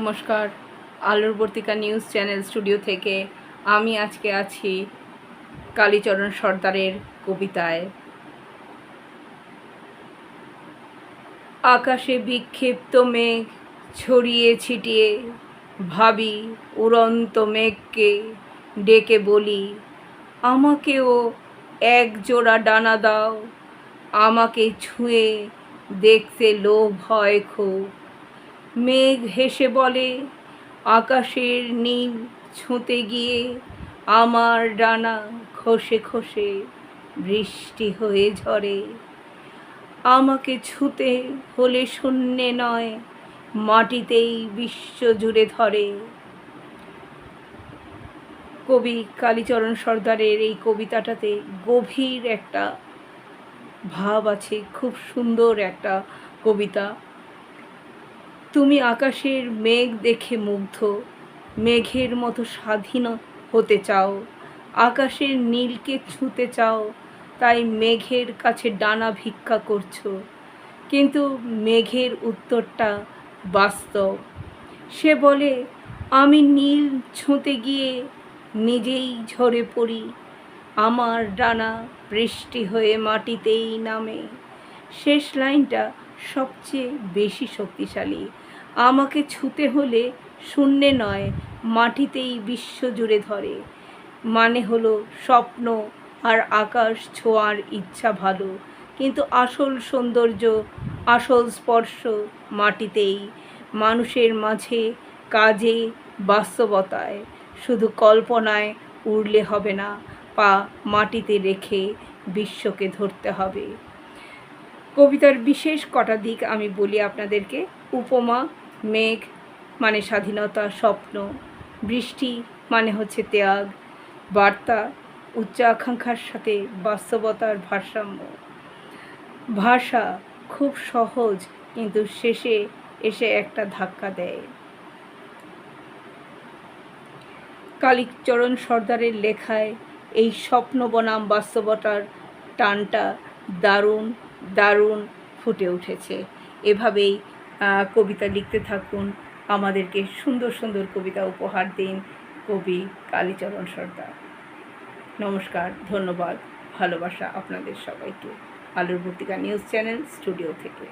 নমস্কার, আলোর বর্তিকা news channel studio থেকে আমি আজকে আছি কালীচরণ সর্দারের কবিতায়। আকাশে বিক্ষিপ্ত মেঘ ছড়িয়ে ছিটিয়ে ভাবি উড়ন্ত মেঘকে ডেকে বলি, আমাকেও এক জোড়া ডানা দাও, আমাকে ছুঁয়ে দেখতে লোভ হয় খুব। মেঘ হেসে বলে, আকাশের নীল ছুঁতে গিয়ে আমার ডানা খসে খসে বৃষ্টি হয়ে ঝরে। আমাকে ছুঁতে হলে শূন্যে নয়, মাটিতেই বিশ্ব জুড়ে ধরে। কবি কালীচরণ সর্দারের এই কবিতাটাতে গভীর একটা ভাব আছে, খুব সুন্দর একটা কবিতা। তুমি আকাশের মেঘ দেখে মুগ্ধ, মেঘের মতো স্বাধীন হতে চাও, আকাশের নীলকে ছুঁতে চাও, তাই মেঘের কাছে ডানা ভিক্ষা করছো। কিন্তু মেঘের উত্তরটা বাস্তব। সে বলে, আমি নীল ছুঁতে গিয়ে নিজেই ঝরে পড়ি, আমার ডানা বৃষ্টি হয়ে মাটিতেই নামে। শেষ লাইনটা সবচেয়ে বেশি শক্তিশালী। আমাকে ছুঁতে হলে শূন্যে নয়, মাটিতেই বিশ্ব জুড়ে ধরে। মানে হলো স্বপ্ন আর আকাশ ছোঁয়ার ইচ্ছা ভালো, কিন্তু আসল সৌন্দর্য, আসল স্পর্শ মাটিতেই, মানুষের মাঝে, কাজে, বাস্তবতায়। শুধু কল্পনায় উড়লে হবে না, পা মাটিতে রেখে বিশ্বকে ধরতে হবে। কবিতার বিশেষ কটা দিক আমি বলি আপনাদেরকে। উপমা, মেঘ মানে স্বাধীনতা, স্বপ্ন, বৃষ্টি মানে হচ্ছে ত্যাগ, বার্তা উচ্চ আকাঙ্ক্ষার সাথে বাস্তবতার ভারসাম্য। ভাষা খুব সহজ, কিন্তু শেষে এসে একটা ধাক্কা দেয়। কালীচরণ সর্দারের লেখায় এই স্বপ্ন বনাম বাস্তবতার টানটা দারুণ দারুণ ফুটে উঠেছে। এভাবেই কবিতা লিখতে থাকুন, আমাদেরকে সুন্দর সুন্দর কবিতা উপহার দিন কবি কালীচরণ সর্দার। নমস্কার, ধন্যবাদ, ভালোবাসা আপনাদের সবাইকে। আলোর বর্তিকা নিউজ চ্যানেল স্টুডিও থেকে।